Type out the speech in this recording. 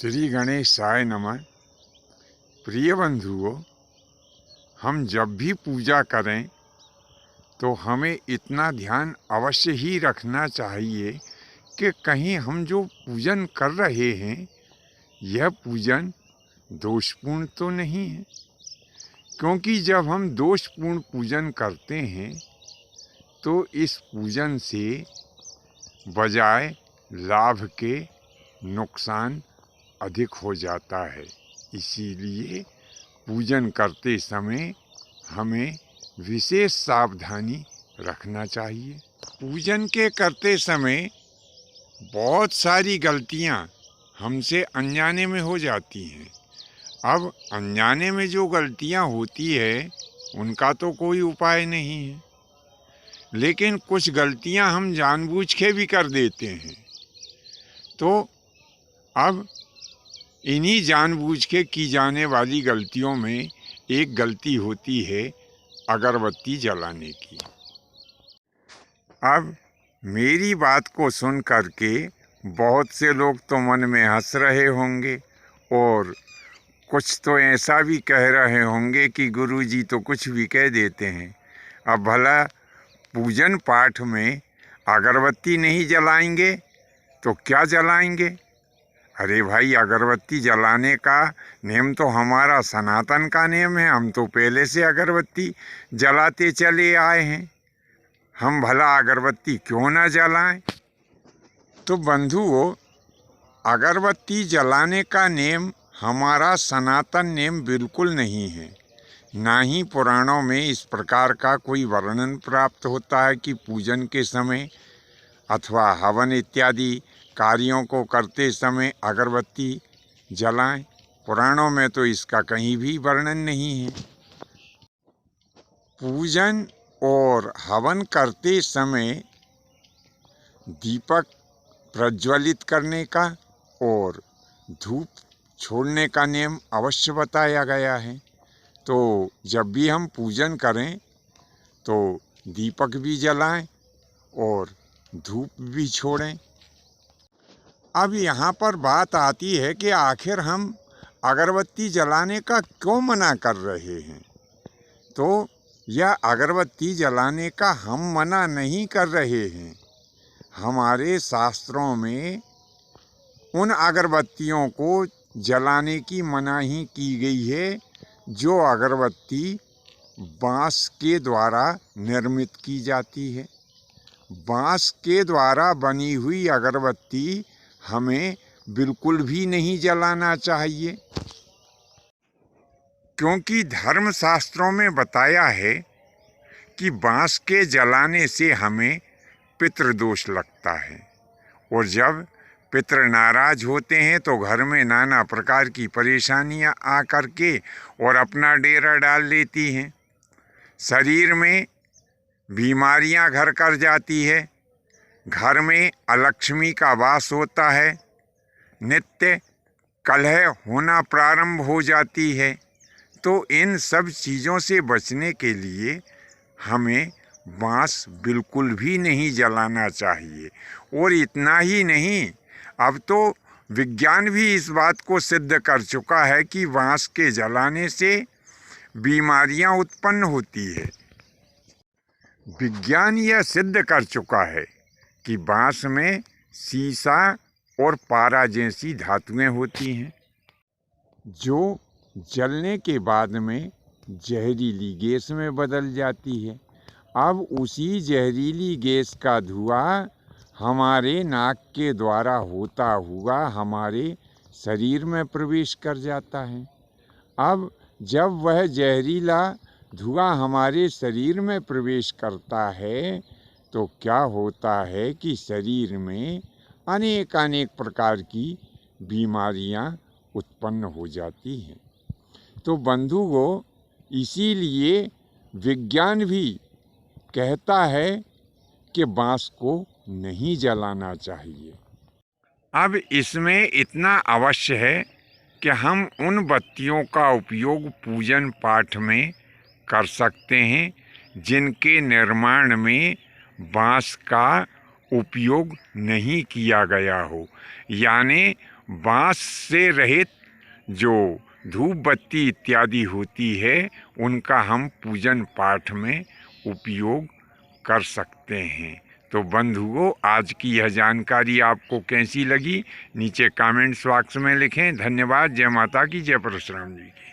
श्री गणेशाय नमः। प्रिय बंधुओं, हम जब भी पूजा करें तो हमें इतना ध्यान अवश्य ही रखना चाहिए कि कहीं हम जो पूजन कर रहे हैं यह पूजन दोषपूर्ण तो नहीं है। क्योंकि जब हम दोषपूर्ण पूजन करते हैं तो इस पूजन से बजाय लाभ के नुकसान अधिक हो जाता है। इसीलिए पूजन करते समय हमें विशेष सावधानी रखना चाहिए। पूजन के करते समय बहुत सारी गलतियां हमसे अनजाने में हो जाती हैं। अब अनजाने में जो गलतियां होती है उनका तो कोई उपाय नहीं है, लेकिन कुछ गलतियां हम जानबूझ के भी कर देते हैं। तो अब इन्हीं जानबूझ के की जाने वाली गलतियों में एक गलती होती है अगरबत्ती जलाने की। अब मेरी बात को सुन कर के बहुत से लोग तो मन में हंस रहे होंगे और कुछ तो ऐसा भी कह रहे होंगे कि गुरुजी तो कुछ भी कह देते हैं। अब भला पूजन पाठ में अगरबत्ती नहीं जलाएंगे तो क्या जलाएंगे? अरे भाई, अगरबत्ती जलाने का नियम तो हमारा सनातन का नियम है। हम तो पहले से अगरबत्ती जलाते चले आए हैं। हम भला अगरबत्ती क्यों ना जलाएं? तो बंधुओं, अगरबत्ती जलाने का नियम हमारा सनातन नियम बिल्कुल नहीं है। ना ही पुराणों में इस प्रकार का कोई वर्णन प्राप्त होता है कि पूजन के समय अथवा हवन इत्यादि कार्यों को करते समय अगरबत्ती जलाएं। पुराणों में तो इसका कहीं भी वर्णन नहीं है। पूजन और हवन करते समय दीपक प्रज्वलित करने का और धूप छोड़ने का नियम अवश्य बताया गया है। तो जब भी हम पूजन करें तो दीपक भी जलाएं और धूप भी छोड़ें। अब यहाँ पर बात आती है कि आखिर हम अगरबत्ती जलाने का क्यों मना कर रहे हैं। तो यह अगरबत्ती जलाने का हम मना नहीं कर रहे हैं। हमारे शास्त्रों में उन अगरबत्तियों को जलाने की मनाही की गई है जो अगरबत्ती बाँस के द्वारा निर्मित की जाती है। बाँस के द्वारा बनी हुई अगरबत्ती हमें बिल्कुल भी नहीं जलाना चाहिए, क्योंकि धर्मशास्त्रों में बताया है कि बाँस के जलाने से हमें पितृदोष लगता है और जब पितृ नाराज होते हैं तो घर में नाना प्रकार की परेशानियां आकर के और अपना डेरा डाल लेती हैं। शरीर में बीमारियां घर कर जाती है, घर में अलक्ष्मी का वास होता है, नित्य कलह होना प्रारंभ हो जाती है। तो इन सब चीज़ों से बचने के लिए हमें बाँस बिल्कुल भी नहीं जलाना चाहिए। और इतना ही नहीं, अब तो विज्ञान भी इस बात को सिद्ध कर चुका है कि बाँस के जलाने से बीमारियां उत्पन्न होती है। विज्ञान यह सिद्ध कर चुका है कि बाँस में सीसा और पारा जैसी धातुएं होती हैं जो जलने के बाद में जहरीली गैस में बदल जाती है। अब उसी जहरीली गैस का धुआं हमारे नाक के द्वारा होता हुआ हमारे शरीर में प्रवेश कर जाता है। अब जब वह जहरीला धुआं हमारे शरीर में प्रवेश करता है तो क्या होता है कि शरीर में अनेक प्रकार की बीमारियां उत्पन्न हो जाती हैं। तो बंधुओं, इसीलिए विज्ञान भी कहता है कि बाँस को नहीं जलाना चाहिए। अब इसमें इतना अवश्य है कि हम उन बत्तियों का उपयोग पूजन पाठ में कर सकते हैं जिनके निर्माण में बाँस का उपयोग नहीं किया गया हो, यानी बांस से रहित जो धूप बत्ती इत्यादि होती है उनका हम पूजन पाठ में उपयोग कर सकते हैं। तो बंधुओं, आज की यह जानकारी आपको कैसी लगी नीचे कमेंट्स बॉक्स में लिखें। धन्यवाद। जय माता की, जय परशुराम जी की।